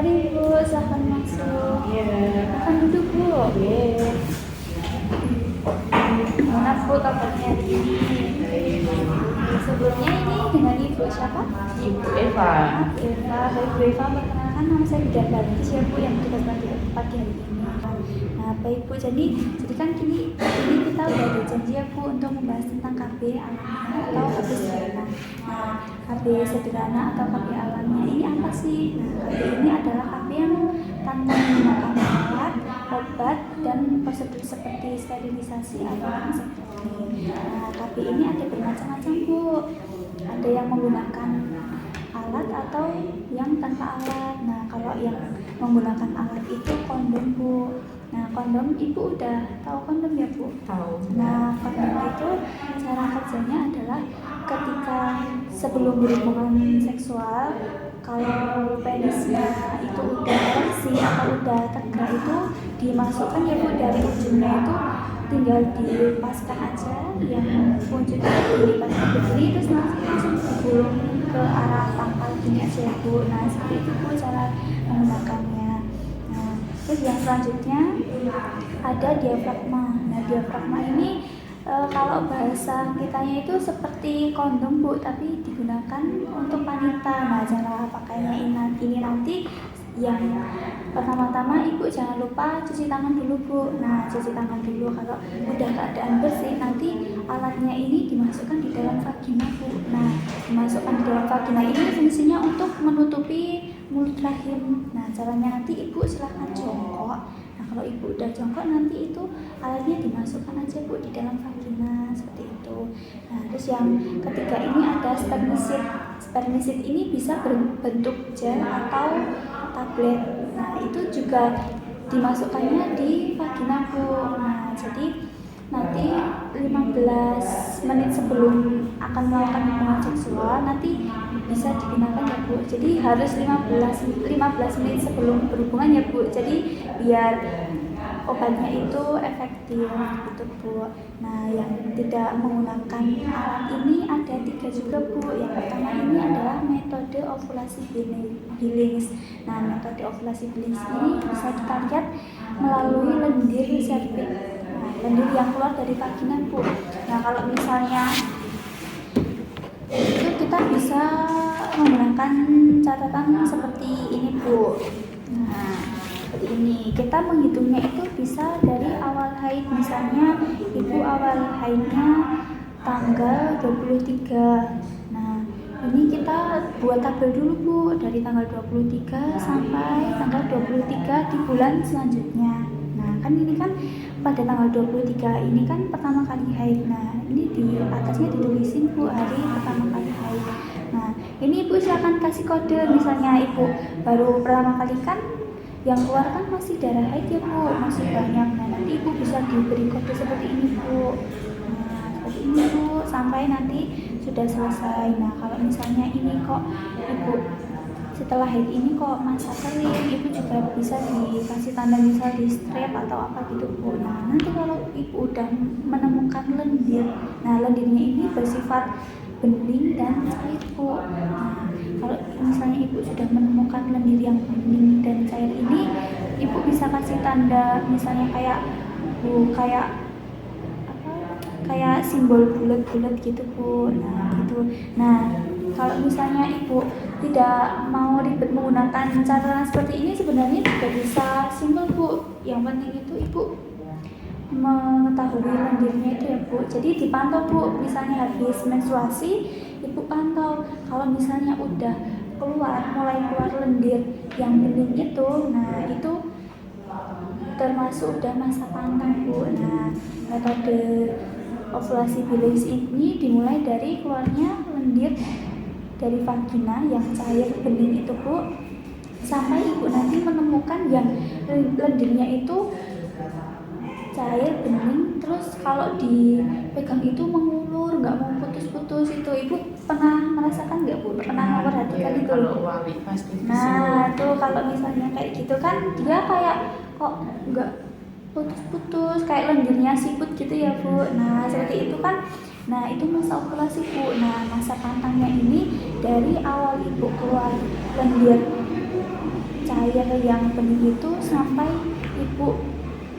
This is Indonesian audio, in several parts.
Mari Bu, silahkan masuk. Iya. Makan duduk Bu. Iya. Gimana Bu kabarnya hari ini? Sebelumnya ini dengan Ibu siapa? Ibu Eva. Eva. Baik Bu Eva, perkenalkan nama saya Bidan Baris ya Bu yang tugas pagi hari ini. Nah baik Bu, jadi kan ini kita udah ada janji ya Bu untuk membahas tentang KB alamnya atau KB sederhana. Nah KB sederhana atau KB alamnya ini apa sih? Nah KB ini adalah KB yang tanpa menggunakan alat, obat, dan prosedur seperti sterilisasi atau vasektomi. Nah KB ini ada bermacam-macam Bu. Ada yang menggunakan alat atau yang tanpa alat. Nah kalau yang menggunakan alat itu kondom Bu. Nah kondom Ibu udah tahu kondom ya Bu? Tahu. Nah kondom itu cara kerjanya adalah ketika sebelum berhubungan seksual, kalau penisnya itu udah ereksi atau udah tegak itu dimasukkan ya Bu, dari ujungnya itu tinggal dilepaskan aja yang wujudnya dilipatkan begini, terus langsung digulung ke arah pangkal gini aja ya Bu. Nah seperti itu Bu cara menggunakannya. Nah terus yang selanjutnya ada diafragma. Nah diafragma ini kalau bahasa kitanya itu seperti kondom Bu, tapi digunakan untuk wanita. Nah cara pakainya ini nanti yang pertama-tama Ibu jangan lupa cuci tangan dulu Bu. Nah cuci tangan dulu, kalau udah keadaan bersih nanti alatnya ini dimasukkan di dalam vagina Bu. Nah dimasukkan di dalam vagina ini fungsinya untuk menutupi mulut rahim. Nah caranya nanti Ibu silahkan jongkok. Nah kalau Ibu udah jongkok nanti itu alatnya dimasukkan aja Bu di dalam vagina seperti itu. Nah terus yang ketiga ini ada spermisid. Spermisid ini bisa berbentuk gel atau tablet. Nah itu juga dimasukkannya di vagina Bu. Nah jadi nanti 15 menit sebelum akan melakukan hubungan seksual nanti bisa digunakan ya Bu. Jadi harus 15 menit sebelum berhubungan ya Bu. Jadi biar obatnya itu efektif gitu Bu. Nah yang tidak menggunakan alat ini ada 3 juga Bu. Yang pertama ini adalah metode ovulasi Billings. Nah metode ovulasi Billings ini bisa kita lihat melalui lendir serviks. Nah lendir yang keluar dari vagina Bu. Nah kalau misalnya itu kita bisa menggunakan catatan seperti ini Bu. Nah seperti ini, kita menghitungnya itu bisa dari awal haid. Misalnya Ibu awal haidnya tanggal 23. Nah ini kita buat tabel dulu Bu, dari tanggal 23 sampai tanggal 23 di bulan selanjutnya. Nah kan ini kan pada tanggal 23 ini kan pertama kali haid. Nah ini di atasnya ditulisin Bu hari pertama kali haid. Nah ini Ibu silakan kasih kode. Misalnya Ibu baru pertama kali kan yang keluar kan masih darah haid ya Bu, masih banyak. Nah nanti Ibu bisa diberi kode seperti ini Bu. Nah seperti ini Bu sampai nanti sudah selesai. Nah kalau misalnya ini kok Ibu setelah haid ini kok masa kering, Ibu juga bisa dikasih tanda misal di strap atau apa gitu Bu. Nah nanti kalau Ibu udah menemukan lendir, nah lendirnya ini bersifat bening dan cair Bu. Nah kalau misalnya Ibu sudah menemukan lendir yang bening dan cair ini, Ibu bisa kasih tanda misalnya kayak kayak simbol bulat-bulat gitu Bu. Nah gitu. Nah kalau misalnya Ibu tidak mau ribet menggunakan cara seperti ini, sebenarnya juga bisa simpel Bu. Yang penting itu Ibu mengetahui lendirnya itu ya Bu. Jadi dipantau Bu, misalnya habis menstruasi Ibu pantau. Kalau misalnya udah mulai keluar lendir yang bening itu, nah itu termasuk udah masa pantang Bu. Nah metode ovulasi Billings ini dimulai dari keluarnya lendir dari vagina yang cair bening itu Bu, sampai Ibu nanti menemukan yang lendirnya itu cair bening, terus kalau dipegang itu mengulur, nggak mau putus-putus itu. Ibu pernah merasakan nggak Bu? Pernah memperhatikan itu loh? Wali pasti. Nah tuh kalau misalnya kayak gitu kan dia kayak kok nggak putus-putus, kayak lendirnya siput gitu ya Bu. Nah seperti itu kan. Nah itu masa ovulasi Bu. Nah masa pantangnya ini dari awal Ibu keluar lendir cahaya yang bening itu sampai ibu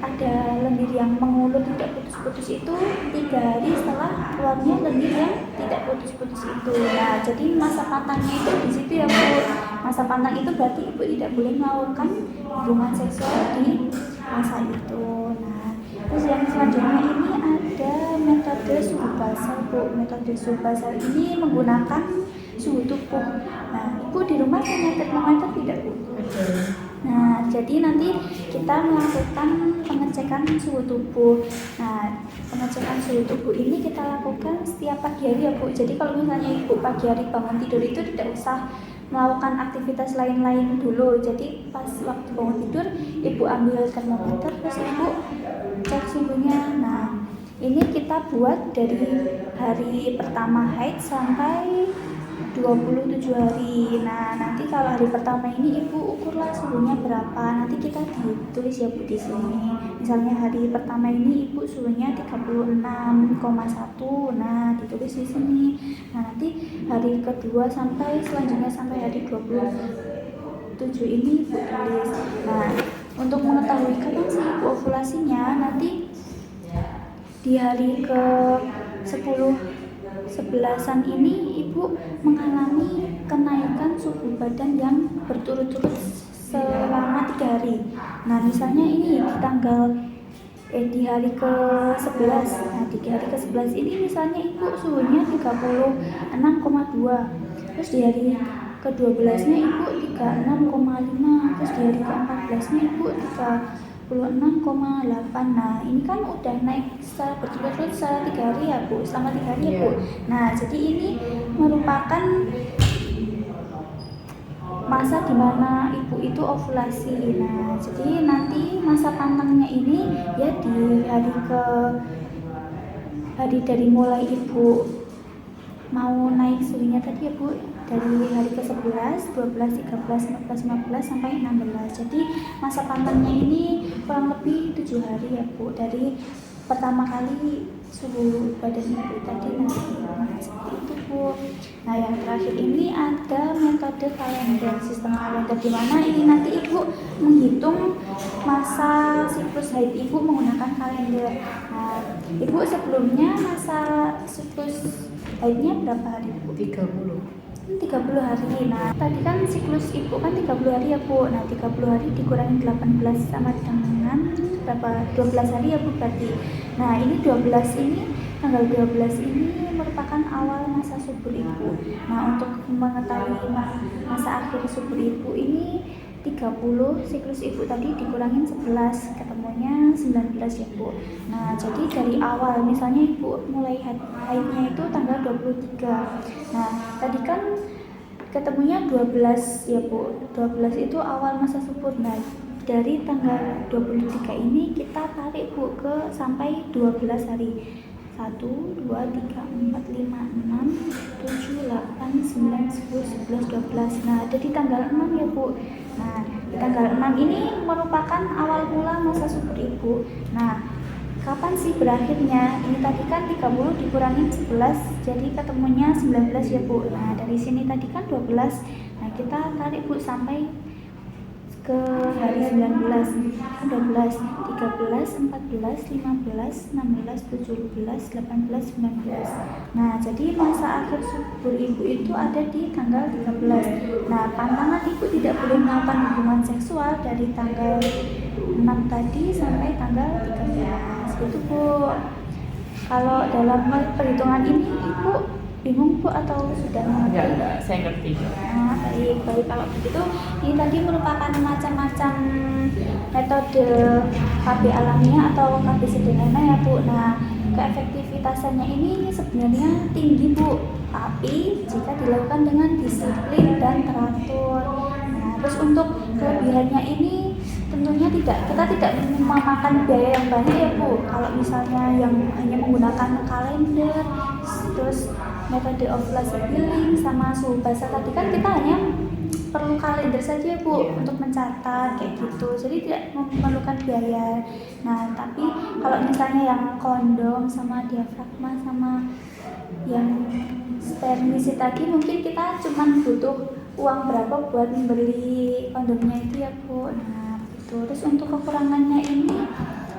ada lendir yang mengulut tidak putus-putus itu 3 hari setelah keluarnya lendir yang tidak putus-putus itu. Nah, jadi masa pantangnya itu di situ ya Bu. Masa pantang itu berarti ibu tidak boleh melakukan hubungan seksual di masa itu. Nah, terus yang selanjutnya ini ada metode suhu basal Bu. Metode suhu basal ini menggunakan suhu tubuh. Nah, ibu di rumah punya termometer tidak Bu? Nah, jadi nanti kita melakukan pengecekan suhu tubuh. Nah, pengecekan suhu tubuh ini kita lakukan setiap pagi hari ya Bu. Jadi kalau misalnya ibu pagi hari bangun tidur itu tidak usah melakukan aktivitas lain-lain dulu. Jadi pas waktu bangun tidur, ibu ambil termometer terus ibu cek suhunya. Nah, ini kita buat dari hari pertama haid sampai 27 hari. Nah, nanti kalau hari pertama ini ibu ukurlah suhunya berapa. Nanti kita ditulis ya Bu di sini. Misalnya hari pertama ini ibu suhunya 36,1. Nah, ditulis di sini. Nah, nanti hari kedua sampai selanjutnya sampai hari 27 ini ibu tulis. Nah, untuk mengetahui kapan sih ibu ovulasinya, nanti di hari ke 11-an ini ibu mengalami kenaikan suhu badan yang berturut-turut selama 3 hari. Nah, misalnya ini di hari ke 11. Nah, di hari ke 11 ini misalnya ibu suhunya 36,2. Terus di hari ke 12 nya ibu 36,5. Terus di hari ke 14 nya ibu 36,8. Nah, ini kan udah naik secara berturut-turut selama 3 hari ya Bu, selama 3 hari ya Bu. Nah, jadi ini merupakan masa dimana ibu itu ovulasi. Nah, jadi nanti masa pantangnya ini ya di hari dari mulai ibu mau naik suhunya tadi ya Bu, dari hari ke 11, 12, 13, 14, 15 sampai 16. Jadi masa pantangnya ini kurang lebih 7 hari ya Bu, dari pertama kali suhu badan ibu tadi nanti. Nah, seperti itu Bu. Nah, yang terakhir ini ada metode kalender, sistem kalender, di mana ini nanti ibu menghitung masa siklus haid ibu menggunakan kalender. Nah, ibu sebelumnya masa siklus haidnya berapa hari Bu? 30 hari. Nah, tadi kan siklus ibu kan 30 hari ya Bu. Nah, 30 hari dikurangi 18 sama dengan berapa? 12 hari ya Bu berarti. Nah, ini 12 ini, tanggal 12 ini merupakan awal masa subur ibu. Nah, untuk mengetahui masa akhir subur ibu ini 30, siklus ibu tadi dikurangin 11, ketemunya 19 ya Bu. Nah, jadi dari awal misalnya ibu mulai haidnya itu tanggal 23. Nah, tadi kan ketemunya 12 ya Bu. 12 itu awal masa subur. Nah, dari tanggal 23 ini kita tarik Bu ke sampai 12 hari. 1, 2, 3, 4, 5, 6, 7, 8, 9, 10, 11, 12. Nah, ada di tanggal 6 ya Bu. Nah, di tanggal 6 ini merupakan awal mula masa subur ibu. Nah, kapan sih berakhirnya? Ini tadi kan 30 dikurangin 11, jadi ketemunya 19 ya Bu. Nah, dari sini tadi kan 12. Nah, kita tarik Bu sampai ke hari 19, 12, 13, 14, 15, 16, 17, 18, 19. Nah, jadi masa akhir subur ibu itu ada di tanggal 13. Nah, pantangan ibu tidak boleh melakukan hubungan seksual dari tanggal 6 tadi sampai tanggal 13. Itu Bu. Kalau dalam perhitungan ini ibu bingung Bu atau sudah mengerti? Enggak, saya ngerti. Nah, baik. Kalau begitu, ini tadi merupakan macam-macam metode KB alamiah atau KB sederhana ya Bu. Nah, keefektivitasannya ini sebenarnya tinggi Bu, tapi jika dilakukan dengan disiplin dan teratur. Nah, terus untuk kelebihannya ini tentunya kita tidak memakan biaya yang banyak ya Bu. Kalau misalnya yang hanya menggunakan kalender, terus metode ovulasi billing sama suhu basal tadi kan kita hanya perlu kalender saja Bu untuk mencatat kayak gitu, jadi tidak memerlukan biaya. Nah, tapi kalau misalnya yang kondom sama diafragma sama yang spermisi tadi mungkin kita cuma butuh uang berapa buat membeli kondom kondomnya itu ya Bu. Nah itu terus untuk kekurangannya ini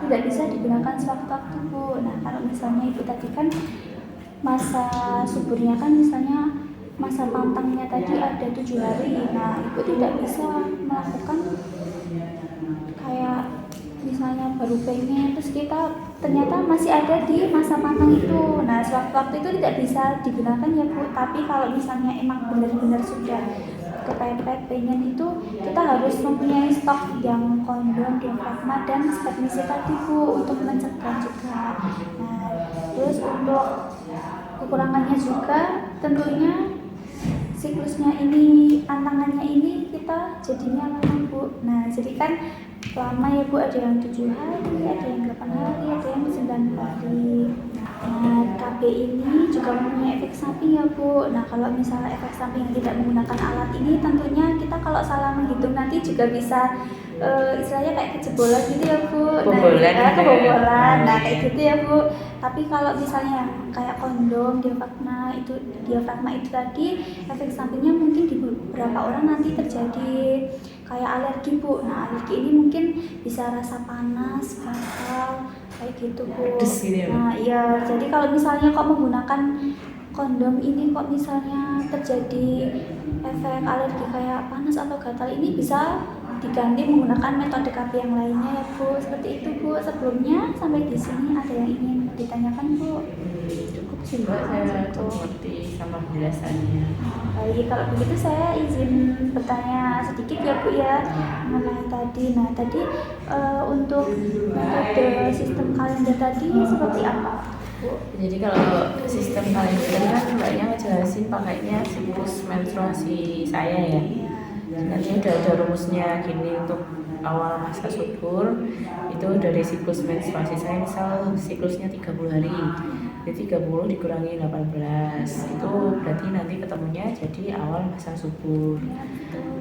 tidak bisa digunakan sewaktu-waktu Bu. Nah kalau misalnya Ibu tadi kan masa suburnya kan misalnya masa pantangnya tadi ada 7 hari. Nah Ibu tidak bisa melakukan kayak misalnya baru pengen terus kita ternyata masih ada di masa pantang itu. Nah sewaktu-waktu itu tidak bisa digunakan ya Bu. Tapi kalau misalnya emang benar-benar sudah kepepet pengen itu, kita harus mempunyai stok yang kondom, diafragma dan spermicide tadi Bu untuk mencegah juga. Nah terus untuk kekurangannya juga tentunya siklusnya ini, tantangannya ini kita jadinya lama Bu. Nah jadi kan lama ya Bu, ada yang 7 hari, ada yang 8 hari, ada yang 9 hari. Nah KB ini juga mempunyai efek samping ya Bu. Nah kalau misalnya efek samping yang tidak menggunakan alat ini, tentunya kita kalau salah menghitung nanti juga bisa istilahnya kayak kejebolan gitu ya Bu. Kebobolan Nah, gitu ya. kebobolan. Nah kayak gitu ya Bu. Tapi kalau misalnya yang kayak kondom, diafragma itu tadi, efek sampingnya mungkin di beberapa orang nanti terjadi kayak alergi Bu. Nah alergi ini mungkin bisa rasa panas, gatal, kayak gitu Bu. Pedes gitu ya, Bu? Nah iya, jadi kalau misalnya kok menggunakan kondom ini kok misalnya terjadi efek alergi kayak panas atau gatal, ini bisa diganti menggunakan metode KB yang lainnya ya Bu. Seperti itu Bu. Sebelumnya sampai di sini ada yang ingin ditanyakan Bu? Cukup sih Mbak, saya cukup ngerti sama penjelasannya. Baik, kalau begitu saya izin bertanya sedikit ya Bu ya mengenai tadi. Nah tadi untuk metode sistem kalender tadi seperti apa Bu? Jadi kalau sistem kalender kan Mbaknya ngejelasin pakainya siklus menstruasi saya ya. Nanti udah ada rumusnya gini untuk awal masa subur itu dari siklus menstruasi saya, misal siklusnya 30 hari, jadi 30 dikurangi 18 itu berarti nanti ketemunya jadi awal masa subur.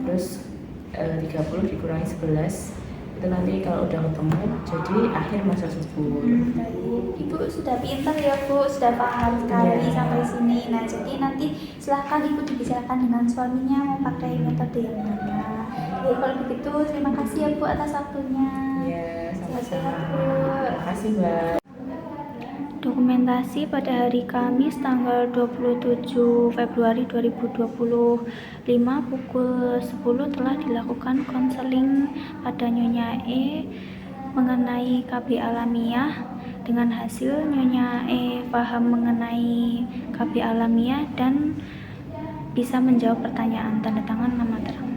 Terus 30 dikurangi 11 itu nanti kalau udah ketemu jadi akhir masa subur. Baik, Ibu sudah pintar ya Bu, sudah paham sekali sampai sini. Nah jadi nanti silahkan Ibu dibicarakan dengan suaminya mau pakai metode yang mana. Baik, kalau begitu terima kasih ya Bu atas waktunya. Ya, sama-sama. Sehat-sehat, Bu. Terima kasih Mbak. Dokumentasi pada hari Kamis tanggal 27 Februari 2025 pukul 10 telah dilakukan konseling pada Nyonya E mengenai KB alamiah. Dengan hasil Nyonya E paham mengenai KB alamiah dan bisa menjawab pertanyaan. Tanda tangan nama terang.